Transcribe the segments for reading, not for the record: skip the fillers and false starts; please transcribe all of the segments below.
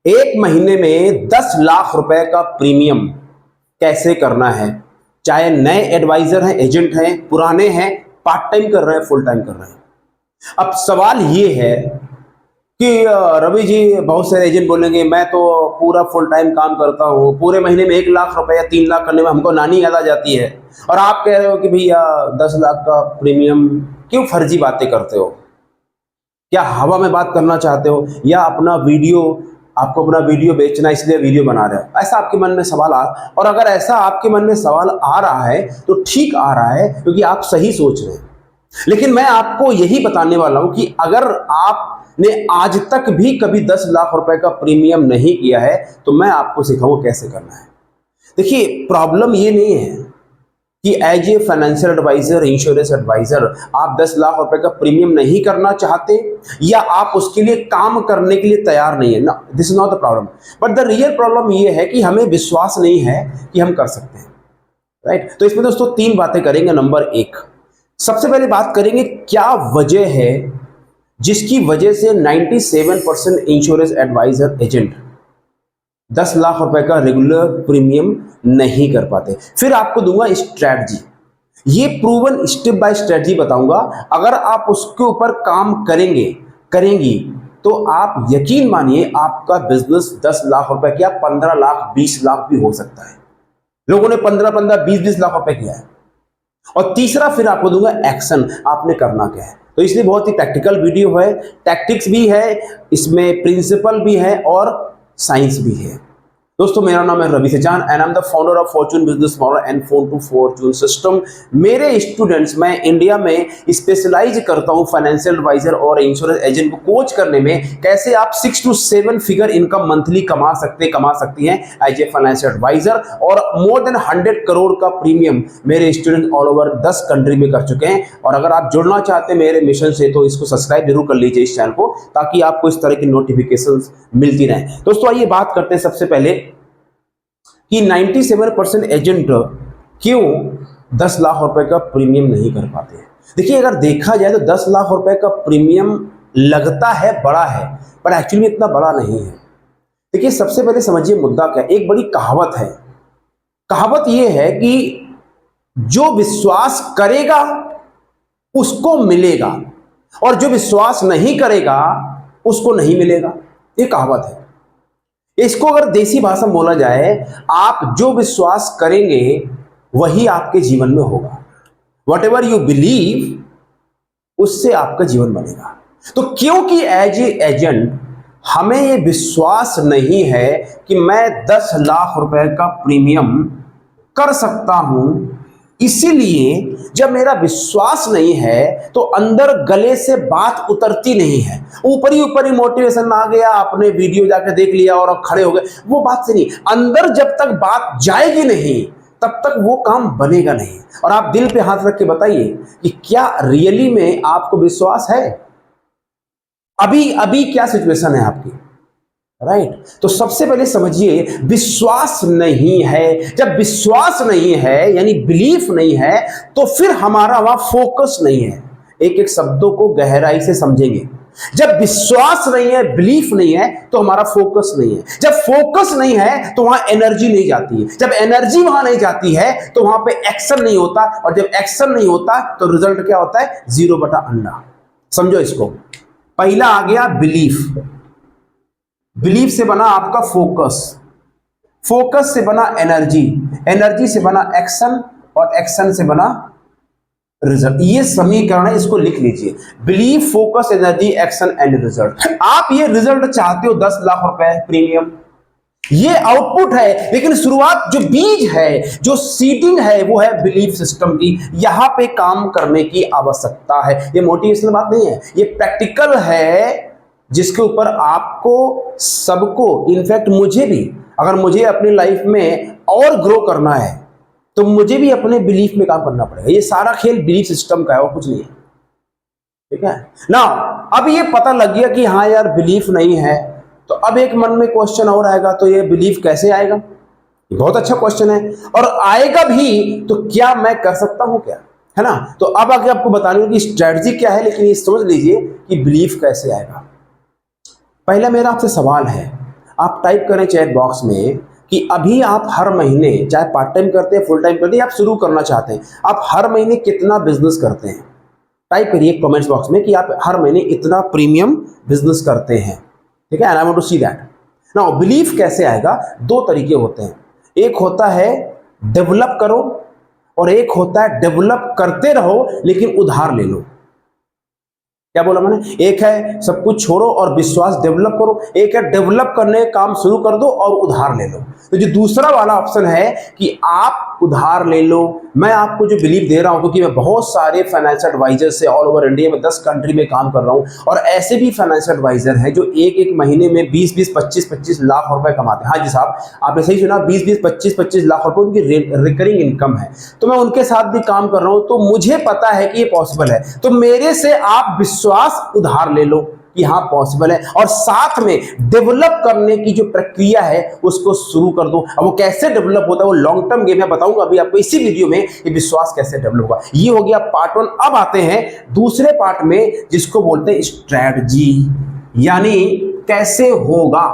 एक महीने में 10 लाख रुपए का प्रीमियम कैसे करना है, चाहे नए एडवाइजर हैं, एजेंट हैं, पुराने हैं, पार्ट टाइम कर रहे हैं, फुल टाइम कर रहे हैं। अब सवाल ये है कि रवि जी, बहुत सारे एजेंट बोलेंगे मैं तो पूरा फुल टाइम काम करता हूँ, पूरे महीने में 1 लाख रुपए या 3 लाख करने में हमको नानी याद आ जाती है, और आप कह रहे हो कि भैया 10 लाख का प्रीमियम, क्यों फर्जी बातें करते हो? क्या हवा में बात करना चाहते हो, या आपको अपना वीडियो बेचना इसलिए वीडियो बना रहे हो? ऐसा आपके मन में सवाल और अगर ऐसा आपके मन में सवाल आ रहा है तो ठीक आ रहा है, क्योंकि आप सही सोच रहे हैं। लेकिन मैं आपको यही बताने वाला हूं कि अगर आपने आज तक भी कभी 10 लाख रुपए का प्रीमियम नहीं किया है तो मैं आपको सिखाऊंगा कैसे करना है। देखिए, प्रॉब्लम ये नहीं है कि as a financial advisor, insurance advisor आप 10 लाख रुपए का प्रीमियम नहीं करना चाहते या आप उसके लिए काम करने के लिए तैयार नहीं है ना, this is not the problem. But the real problem ये है कि हमें विश्वास नहीं है कि हम कर सकते हैं, राइट? तो इसमें दोस्तों 3 बातें करेंगे। नंबर 1, सबसे पहले बात करेंगे क्या वजह है जिसकी वजह से 97% इंश्योरेंस एडवाइजर एजेंट 10 लाख रुपए का रेगुलर प्रीमियम नहीं कर पाते। फिर आपको दूंगा स्ट्रैटेजी, ये प्रूवन स्टेप बाय स्ट्रैटेजी बताऊंगा। अगर आप उसके ऊपर काम करेंगी तो आप यकीन मानिए आपका बिजनेस 10 लाख रुपए किया, 15 लाख 20 लाख भी हो सकता है। लोगों ने 15-15, 20-20 लाख रुपए किया है। और तीसरा फिर आपको दूंगा एक्शन, आपने करना क्या है। तो इसलिए बहुत ही प्रैक्टिकल वीडियो है, टैक्टिक्स भी है, इसमें प्रिंसिपल भी है और साइंस भी है। दोस्तों, मेरा नाम है Ravi Sejan and I am the founder of fortune business model and phone to fortune system. मेरे स्टूडेंट्स, मैं इंडिया में स्पेशलाइज करता हूं फाइनेंशियल एडवाइजर और इंश्योरेंस एजेंट को कोच करने में, कैसे आप 6 to 7 फिगर इनकम मंथली कमा सकती हैं एज ए फाइनेंशियल एडवाइजर। और मोर देन 100 करोड़ का प्रीमियम मेरे स्टूडेंट ऑल ओवर 10 कंट्री में कर चुके हैं। और अगर आप जुड़ना चाहते हैं मेरे मिशन से तो इसको सब्सक्राइब जरूर कर लीजिए इस चैनल को, ताकि आपको इस तरह की नोटिफिकेशन मिलती रहे। दोस्तों, आइए बात करते हैं सबसे पहले कि 97% एजेंट क्यों 10 लाख रुपए का प्रीमियम नहीं कर पाते हैं। देखिए, अगर देखा जाए तो 10 लाख रुपए का प्रीमियम लगता है बड़ा है, पर एक्चुअली इतना बड़ा नहीं है। देखिए, सबसे पहले समझिए मुद्दा क्या है। एक बड़ी कहावत है, कहावत यह है कि जो विश्वास करेगा उसको मिलेगा और जो विश्वास नहीं करेगा उसको नहीं मिलेगा। ये कहावत है। इसको अगर देसी भाषा में बोला जाए, आप जो विश्वास करेंगे वही आपके जीवन में होगा। वट एवर यू बिलीव, उससे आपका जीवन बनेगा। तो क्योंकि एज ए एजेंट हमें ये विश्वास नहीं है कि मैं 10 लाख रुपए का प्रीमियम कर सकता हूं, इसीलिए जब मेरा विश्वास नहीं है तो अंदर गले से बात उतरती नहीं है। ऊपर ही मोटिवेशन आ गया, आपने वीडियो जाकर देख लिया और खड़े हो गए, वो बात से नहीं। अंदर जब तक बात जाएगी नहीं तब तक वो काम बनेगा नहीं। और आप दिल पे हाथ रख के बताइए कि क्या रियली में आपको विश्वास है? अभी क्या सिचुएशन है आपकी, राइट? तो सबसे पहले समझिए, विश्वास नहीं है। जब विश्वास नहीं है यानी बिलीफ नहीं है तो फिर हमारा वहां फोकस नहीं है। एक एक शब्दों को गहराई से समझेंगे। जब विश्वास नहीं है, बिलीफ नहीं है, तो हमारा फोकस नहीं है। जब फोकस नहीं है तो वहां एनर्जी नहीं जाती है। जब एनर्जी वहां नहीं जाती है तो वहां पे एक्शन नहीं होता, और जब एक्शन नहीं होता तो रिजल्ट क्या होता है? 0/अंडा। समझो इसको। पहला आ गया बिलीफ, बिलीफ से बना आपका फोकस, फोकस से बना एनर्जी, एनर्जी से बना एक्शन, और एक्शन से बना रिजल्ट। ये समीकरण है, इसको लिख लीजिए। Belief, focus, energy, action and result. आप ये रिजल्ट चाहते हो 10 लाख रुपए प्रीमियम, ये आउटपुट है। लेकिन शुरुआत, जो बीज है, जो सीडिंग है, वो है बिलीफ सिस्टम की। यहां पे काम करने की आवश्यकता है। ये मोटिवेशनल बात नहीं है, ये प्रैक्टिकल है, जिसके ऊपर आपको, सबको, इनफैक्ट मुझे भी, अगर मुझे अपनी लाइफ में और ग्रो करना है तो मुझे भी अपने बिलीफ में काम करना पड़ेगा। ये सारा खेल बिलीफ सिस्टम का है और कुछ नहीं है, ठीक है ना? अब ये पता लग गया कि हाँ यार बिलीफ नहीं है, तो अब एक मन में क्वेश्चन और आएगा, तो ये बिलीफ कैसे आएगा? बहुत अच्छा क्वेश्चन है, और आएगा भी तो क्या मैं कर सकता हूं क्या, है ना? तो अब आगे आपको बताने की स्ट्रेटजी क्या है, लेकिन ये समझ लीजिए कि बिलीफ कैसे आएगा। पहला मेरा आपसे सवाल है, आप टाइप करें चैट बॉक्स में कि अभी आप हर महीने, चाहे पार्ट टाइम करते हैं, फुल टाइम करते हैं, आप शुरू करना चाहते हैं, आप हर महीने कितना बिजनेस करते हैं। टाइप करिए कमेंट्स बॉक्स में कि आप हर महीने इतना प्रीमियम बिजनेस करते हैं। ठीक है, I want to see that. Now belief कैसे आएगा? दो तरीके होते हैं, एक होता है डेवलप करो और एक होता है डेवलप करते रहो लेकिन उधार ले लो। क्या बोला मैंने? एक है सब कुछ छोड़ो और विश्वास डेवलप करो, एक है डेवलप करने का काम शुरू कर दो और उधार ले लो। तो जो दूसरा वाला ऑप्शन है कि आप उधार ले लो, मैं आपको जो बिलीव दे रहा हूं, क्योंकि मैं बहुत सारे फाइनेंशियल एडवाइजर से ऑल ओवर इंडिया में 10 कंट्री में काम कर रहा हूं, और ऐसे भी फाइनेंशियल एडवाइजर हैं जो एक एक महीने में 20-20, 25-25 लाख रुपए कमाते हैं। हाँ जी साहब, आपने सही सुना, 20-20, 25-25 लाख रुपए उनकी रिकरिंग इनकम है। तो मैं उनके साथ भी काम कर रहा हूं, तो मुझे पता है कि ये पॉसिबल है। तो मेरे से आप विश्वास उधार ले लो कि हाँ पॉसिबल है, और साथ में डेवलप करने की जो प्रक्रिया है उसको शुरू कर दो। अब वो कैसे डेवलप होता है, वो लॉन्ग टर्म गेम है, बताऊंगा अभी आपको इसी वीडियो में कि विश्वास कैसे डेवलप होगा। ये हो गया पार्ट 1। अब आते हैं दूसरे पार्ट में, जिसको बोलते हैं स्ट्रैटेजी, यानी कैसे होगा।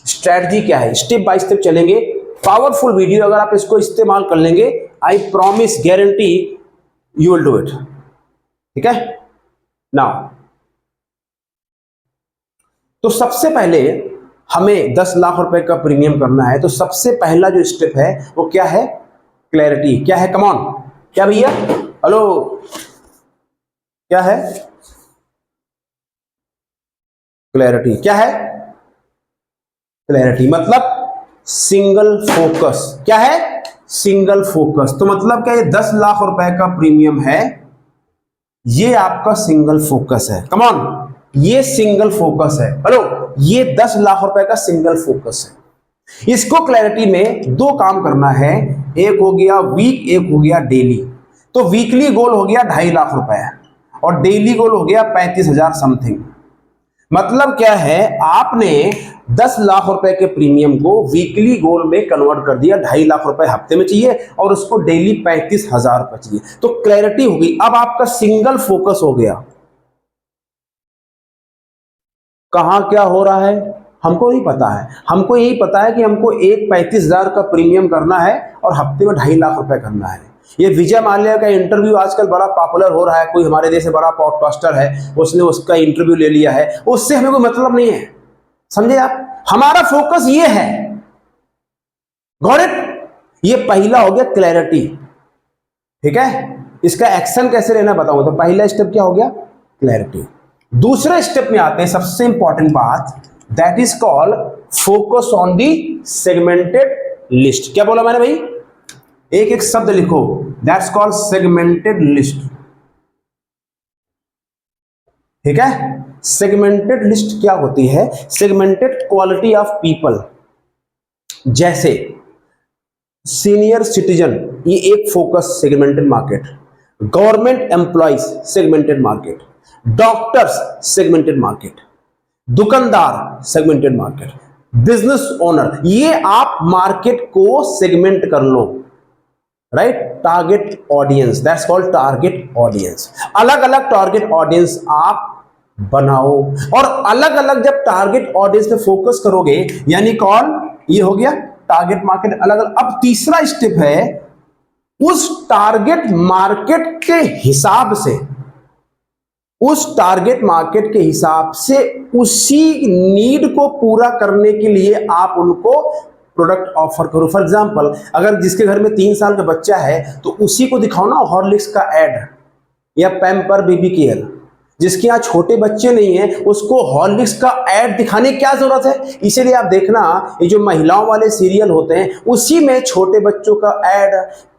स्ट्रैटेजी क्या है, स्टेप बाय स्टेप चलेंगे। पावरफुल वीडियो, अगर आप इसको इस्तेमाल कर लेंगे, I promise, guarantee you will do it. ठीक है, नाउ तो सबसे पहले हमें 10 लाख रुपए का प्रीमियम करना है, तो सबसे पहला जो स्टेप है वो क्या है? क्लैरिटी। क्या है? कम ऑन, क्या भैया? हेलो, क्या है? क्लैरिटी। क्या है क्लैरिटी? मतलब सिंगल फोकस। क्या है? Single focus. तो मतलब क्या, ये 10 लाख रुपए का प्रीमियम है, ये आपका सिंगल फोकस है। कम ऑन, ये सिंगल फोकस है। हेलो, ये 10 लाख रुपए का सिंगल फोकस है। इसको क्लैरिटी में दो काम करना है, एक हो गया वीक, एक हो गया डेली। तो वीकली गोल हो गया 2.5 लाख रुपए और डेली गोल हो गया 35,000 समथिंग। मतलब क्या है, आपने 10 लाख रुपए के प्रीमियम को वीकली गोल में कन्वर्ट कर दिया। 2.5 लाख रुपए हफ्ते में चाहिए और उसको डेली 35,000 रुपए चाहिए। तो क्लैरिटी होगी, अब आपका सिंगल फोकस हो गया। कहां क्या हो रहा है हमको नहीं पता है, हमको यही पता है कि हमको एक 35,000 का प्रीमियम करना है और हफ्ते में 2.5 लाख रुपए करना है। ये विजय माल्या का इंटरव्यू आजकल बड़ा पॉपुलर हो रहा है, कोई हमारे देश में बड़ा पॉडकास्टर है, उसने उसका इंटरव्यू ले लिया है, उससे हमें कोई मतलब नहीं है। समझे आप? हमारा फोकस ये है। Got it? ये पहला हो गया क्लैरिटी। ठीक है, इसका एक्शन कैसे लेना बताऊंगा। तो पहला स्टेप क्या हो गया? क्लैरिटी। दूसरे स्टेप में आते हैं, सबसे इंपॉर्टेंट बात, that is called focus on the segmented list. क्या बोला मैंने भाई? एक एक शब्द लिखो, दैट्स कॉल्ड सेगमेंटेड लिस्ट। ठीक है, सेगमेंटेड लिस्ट क्या होती है? सेगमेंटेड क्वालिटी ऑफ पीपल, जैसे सीनियर सिटीजन, ये एक focus segmented market, government employees segmented market, doctors segmented market, दुकानदार सेगमेंटेड मार्केट, बिजनेस ओनर, ये आप मार्केट को सेगमेंट कर लो। Right, target audience, that's called target audience. अलग अलग टारगेट ऑडियंस आप बनाओ, और अलग अलग जब टारगेट ऑडियंस पे फोकस करोगे, यानी कौन, ये हो गया टारगेट मार्केट अलग अलग। अब तीसरा स्टेप है, उस टारगेट मार्केट के हिसाब से, उस टारगेट मार्केट के हिसाब से उसी नीड को पूरा करने के लिए आप उनको प्रोडक्ट ऑफर करो। फॉर एग्जांपल, अगर जिसके घर में 3 साल का बच्चा है तो उसी को दिखाओ ना हॉर्लिक्स का एड या पैम्पर बेबी केयर। जिसके यहाँ छोटे बच्चे नहीं है उसको हॉर्लिक्स का एड दिखाने की क्या जरूरत है? इसीलिए आप देखना, ये जो महिलाओं वाले सीरियल होते हैं उसी में छोटे बच्चों का एड,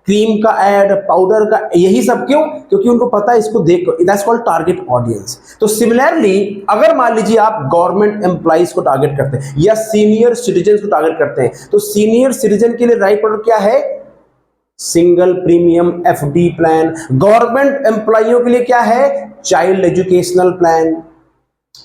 क्रीम का एड, पाउडर का, यही सब क्यों? क्योंकि उनको पता है इसको देखो, दैट्स कॉल्ड टारगेट ऑडियंस। तो सिमिलरली, अगर मान लीजिए आप गवर्नमेंट एम्प्लॉइज को टारगेट करते हैं या सीनियर सिटीजन को टारगेट करते हैं, तो सीनियर सिटीजन के लिए राइट प्रोडक्ट क्या है? Single premium FD plan. Government एम्प्लॉइयों के लिए क्या है? Child educational plan.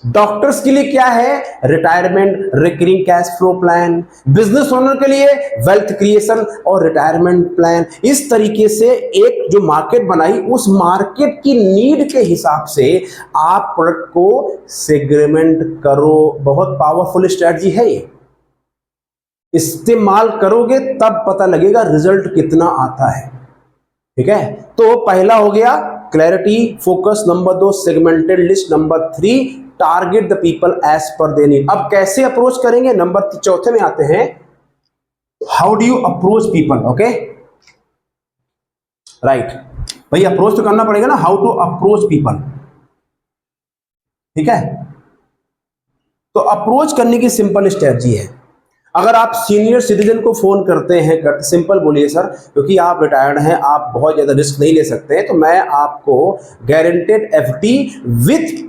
डॉक्टर्स के लिए क्या है? Retirement recurring cash flow plan. Business owner के लिए वेल्थ क्रिएशन और रिटायरमेंट प्लान। इस तरीके से एक जो मार्केट बनाई, उस मार्केट की नीड के हिसाब से आप प्रोडक्ट को सेगमेंट करो। बहुत पावरफुल स्ट्रेटजी है ये। इस्तेमाल करोगे तब पता लगेगा रिजल्ट कितना आता है। ठीक है, तो पहला हो गया clarity, focus, number 2 segmented list, number 3 target the people as per their need. अब कैसे अप्रोच करेंगे, नंबर चौथे में आते हैं, how do you approach people. Okay right, भाई अप्रोच तो करना पड़ेगा ना, हाउ टू अप्रोच पीपल। ठीक है, तो अप्रोच करने की सिंपल स्ट्रेटजी है। अगर आप सीनियर सिटीजन को फोन करते हैं, सिंपल बोलिए सर क्योंकि आप रिटायर्ड हैं, आप बहुत ज्यादा रिस्क नहीं ले सकते हैं, तो मैं आपको guaranteed FD with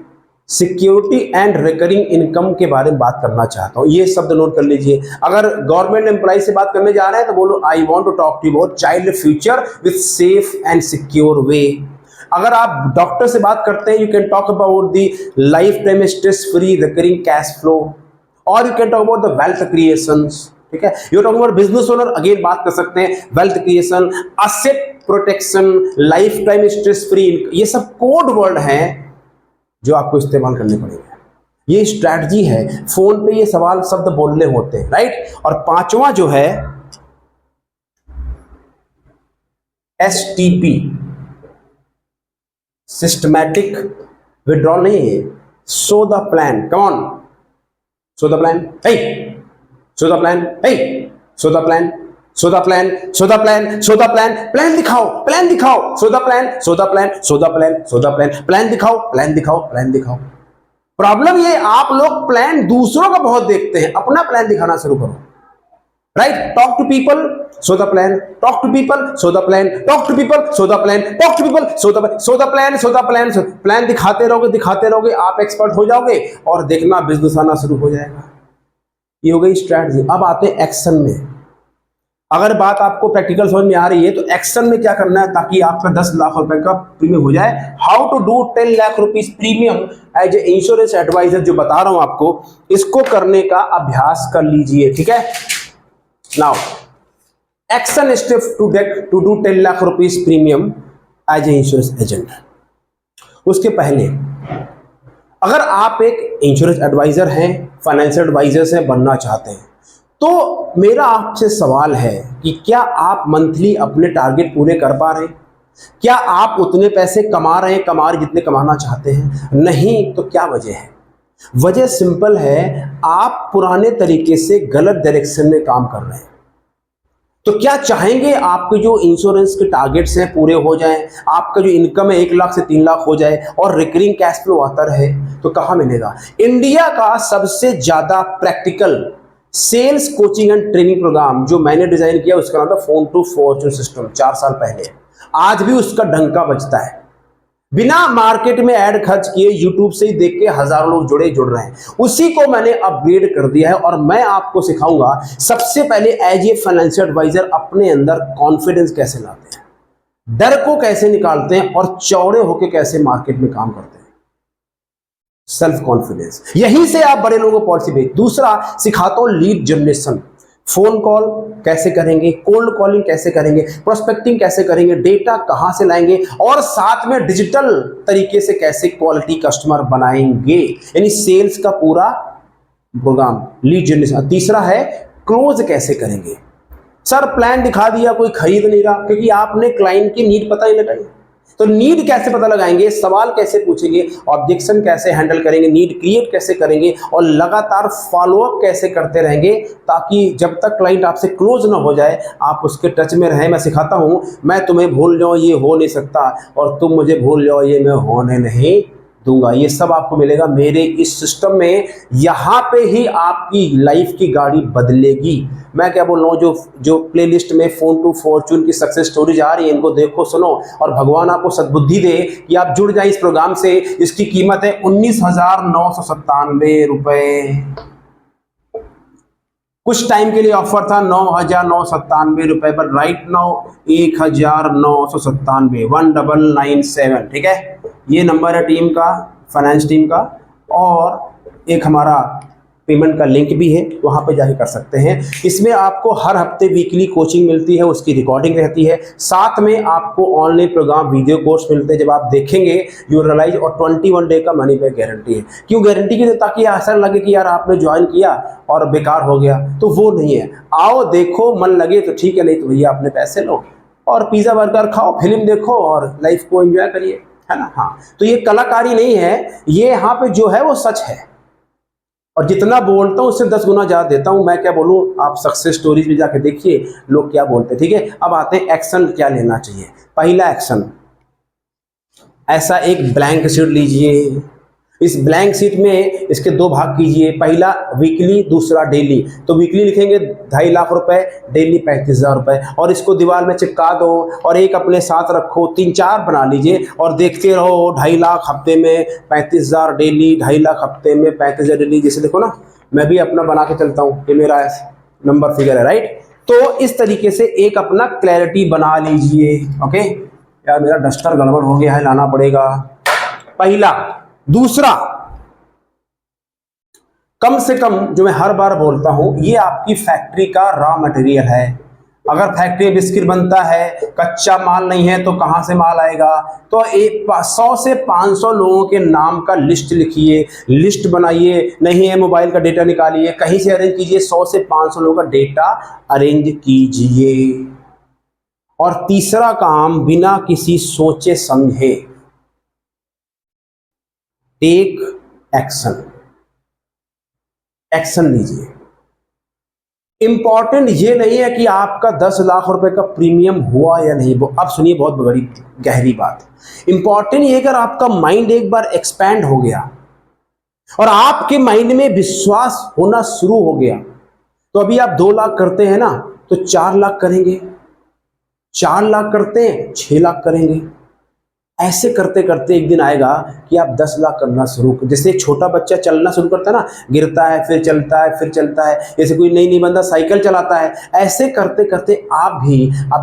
security and recurring income के बारे में बात करना चाहता हूं। ये शब्द नोट कर लीजिए। अगर गवर्नमेंट एम्प्लॉय से बात करने जा रहे हैं तो बोलो I want to talk to you about child future with safe and secure way. अगर आप डॉक्टर से बात करते हैं, you can talk about the life time stress free recurring cash flow, और you can talk about the wealth creations. ठीक है, you talk about business owner, again बात कर सकते हैं wealth creation, asset protection, life time stress free. ये सब code word हैं जो आपको इस्तेमाल करने पड़ेंगे। ये स्ट्रैटेजी है, फोन पे ये सवाल शब्द बोलने होते हैं, राइट। और पांचवा जो है STP, सिस्टमैटिक विड्रॉल नहीं है, show the plan, come on, show the plan, hey show the plan, hey show the plan, so the plan, so the plan, so the plan, plan दिखाओ, प्लान दिखाओ, show the plan, so the plan, so the plan, so the plan, plan दिखाओ, plan दिखाओ, plan दिखाओ। Problem ये आप लोग plan दूसरों का बहुत देखते हैं, अपना प्लान दिखाना शुरू करो, right. Talk to people, so the plan, talk to people, so the plan, talk to people, so the plan, talk to people, so the plan, so the plan, so the plan. Plan दिखाते रहोगे, आप expert हो जाओगे और देखना business आना शुरू हो जाएगा। ये हो गई स्ट्रैटेजी। अब आते हैं एक्शन में। अगर बात आपको प्रैक्टिकल समझ में आ रही है तो एक्शन में क्या करना है ताकि आपका 10 लाख रुपए का प्रीमियम हो जाए। How to do 10 lakh rupees premium as a insurance advisor, जो बता रहा हूं आपको, इसको करने का अभ्यास कर लीजिए। ठीक है, now action step to do 10 lakh rupees premium as a insurance agent. उसके पहले अगर आप एक इंश्योरेंस एडवाइजर हैं, फाइनेंशियल एडवाइजर से बनना चाहते हैं, तो मेरा आपसे सवाल है कि क्या आप मंथली अपने टारगेट पूरे कर पा रहे हैं? क्या आप उतने पैसे कमा रहे हैं जितने कमाना चाहते हैं? नहीं तो क्या वजह है? वजह सिंपल है, आप पुराने तरीके से गलत डायरेक्शन में काम कर रहे हैं। तो क्या चाहेंगे आपके जो इंश्योरेंस के टारगेट्स हैं पूरे हो जाएं, आपका जो इनकम है 1 लाख से 3 लाख हो जाए और रिकरिंग कैश फ्लो आता रहे? तो कहां मिलेगा? इंडिया का सबसे ज्यादा practical sales coaching and training program जो मैंने डिजाइन किया उसका नाम था फोन टू फॉर्चून सिस्टम, 4 साल पहले। आज भी उसका डंका बजता है। बिना मार्केट में ऐड खर्च किए यूट्यूब से ही देख के हजारों लोग जुड़ रहे हैं। उसी को मैंने अपग्रेड कर दिया है और मैं आपको सिखाऊंगा सबसे पहले एज ए फाइनेंशियल एडवाइजर अपने अंदर कॉन्फिडेंस कैसे लाते हैं, डर को कैसे निकालते हैं और चौड़े होकर कैसे मार्केट में काम करते हैं। सेल्फ कॉन्फिडेंस, यहीं से आप बड़े लोगों को पॉलिसी भेज। दूसरा सिखाता हूं लीड जनरेशन, फोन कॉल कैसे करेंगे, कोल्ड कॉलिंग कैसे करेंगे, प्रोस्पेक्टिंग कैसे करेंगे, डेटा कहां से लाएंगे और साथ में डिजिटल तरीके से कैसे क्वालिटी कस्टमर बनाएंगे, यानी सेल्स का पूरा प्रोग्राम, लीड जनरेशन। तीसरा है क्लोज कैसे करेंगे। सर प्लान दिखा दिया, कोई खरीद नहीं रहा क्योंकि आपने क्लाइंट की नीड पता ही लगाई। तो नीड कैसे पता लगाएंगे, सवाल कैसे पूछेंगे, ऑब्जेक्शन कैसे हैंडल करेंगे, नीड क्रिएट कैसे करेंगे और लगातार फॉलोअप कैसे करते रहेंगे ताकि जब तक क्लाइंट आपसे क्लोज ना हो जाए आप उसके टच में रहें। मैं सिखाता हूं, मैं तुम्हें भूल जाऊं ये हो नहीं सकता और तुम मुझे भूल जाओ ये मैं होने नहीं दूंगा। ये सब आपको मिलेगा मेरे इस सिस्टम में। यहां पे ही आपकी लाइफ की गाड़ी बदलेगी। मैं क्या बोल रहा हूँ, जो प्लेलिस्ट में फोन टू फॉर्चून की सक्सेस स्टोरीज आ रही है इनको देखो सुनो और भगवान आपको सद्बुद्धि दे कि आप जुड़ जाए इस प्रोग्राम से। इसकी कीमत है 19,997 रुपए। कुछ टाइम के लिए ऑफर था 9,997 रुपए पर राइट नाउ 1,997, 1997। ठीक है, ये नंबर है टीम का, फाइनेंस टीम का। और एक हमारा पेमेंट का लिंक भी है, वहाँ पे जाके कर सकते हैं। इसमें आपको हर हफ्ते वीकली कोचिंग मिलती है, उसकी रिकॉर्डिंग रहती है, साथ में आपको ऑनलाइन प्रोग्राम वीडियो कोर्स मिलते हैं। जब आप देखेंगे यू रियलाइज, और 21 डे का मनी बैक गारंटी है। क्यों गारंटी की? ताकि ऐसा लगे कि यार आपने ज्वाइन किया और बेकार हो गया, तो वो नहीं है। आओ देखो, मन लगे तो ठीक है, नहीं तो भैया अपने पैसे लो और पिज़्ज़ा बर्गर खाओ, फिल्म देखो और लाइफ को एंजॉय करिए, है ना। हाँ, तो ये कलाकारी नहीं है, ये यहाँ पे जो है वो सच है, और जितना बोलता हूँ उससे 10 गुना ज़्यादा देता हूँ। मैं क्या बोलूँ, आप सक्सेस स्टोरीज में जाके देखिए लोग क्या बोलते हैं। ठीक है, अब आते हैं एक्शन क्या लेना चाहिए। पहला एक्शन, ऐसा एक ब्लैंक शीट लीजिए। इस ब्लैंक शीट में इसके 2 भाग कीजिए, पहला वीकली, दूसरा डेली। तो वीकली लिखेंगे 2.5 लाख रुपए, डेली 35,000 रुपए, और इसको दीवार में चिपका दो और एक अपने साथ रखो, 3-4 बना लीजिए और देखते रहो। 2.5 लाख हफ्ते में 35,000 डेली, 2.5 लाख हफ्ते में 35,000 डेली। जैसे देखो ना, मैं भी अपना बना के चलता हूँ, ये मेरा नंबर फिगर है, राइट। तो इस तरीके से एक अपना क्लैरिटी बना लीजिए। ओके, यार मेरा डस्टर गड़बड़ हो गया है, लाना पड़ेगा। पहला। दूसरा, कम से कम, जो मैं हर बार बोलता हूं, ये आपकी फैक्ट्री का रॉ मटेरियल है। अगर फैक्ट्री में बिस्किट बनता है, कच्चा माल नहीं है, तो कहां से माल आएगा? तो 100 से 500 लोगों के नाम का लिस्ट लिखिए, लिस्ट बनाइए। नहीं है मोबाइल का डेटा निकालिए, कहीं से अरेंज कीजिए, 100 से 500 लोगों का डेटा अरेंज कीजिए। और तीसरा काम, बिना किसी सोचे समझे टेक एक्शन, एक्शन लीजिए। इंपॉर्टेंट ये नहीं है कि आपका 10 लाख रुपए का प्रीमियम हुआ या नहीं। अब सुनिए, बहुत बड़ी गहरी बात। इंपॉर्टेंट ये, अगर आपका माइंड एक बार एक्सपैंड हो गया और आपके माइंड में विश्वास होना शुरू हो गया, तो अभी आप 2 लाख करते हैं ना, तो 4 लाख करेंगे, 4 लाख करते हैं 6 लाख करेंगे। ऐसे करते करते एक दिन आएगा कि आप 10 लाख करना शुरू कर। जैसे एक छोटा बच्चा चलना शुरू करता है ना, गिरता है, फिर चलता है, फिर चलता है। जैसे कोई नई बंदा साइकिल चलाता है, ऐसे करते करते आप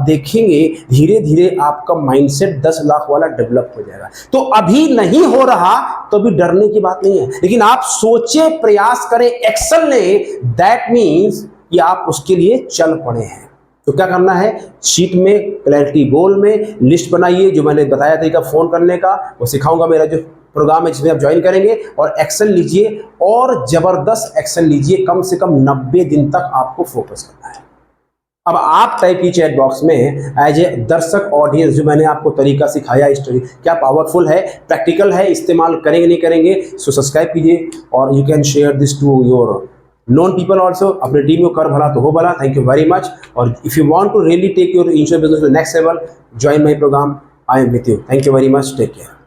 देखेंगे धीरे धीरे आपका माइंडसेट 10 लाख वाला डेवलप हो जाएगा। तो अभी नहीं हो रहा तो भी डरने की बात नहीं है, लेकिन आप सोचे, प्रयास करें, एक्शन लें। दैट मीन्स कि आप उसके लिए चल पड़े हैं। तो क्या करना है, शीट में क्लैरिटी गोल में लिस्ट बनाइए, जो मैंने बताया तरीका फोन करने का, वो सिखाऊंगा। मेरा जो प्रोग्राम है जिसमें आप ज्वाइन करेंगे, और एक्शन लीजिए, और जबरदस्त एक्शन लीजिए। कम से कम 90 दिन तक आपको फोकस करना है। अब आप टाइप की चैट बॉक्स में एज ए दर्शक ऑडियंस, जो मैंने आपको तरीका सिखाया, स्टोरी क्या पावरफुल है, प्रैक्टिकल है, इस्तेमाल करेंगे नहीं करेंगे, सो सब्सक्राइब कीजिए और you can share this to your known people also. अपने टीम को कर भला तो हो भला। Thank you very much. और if you want to really take your insurance business to next level, join my program. I am with you. Thank you very much. Take care.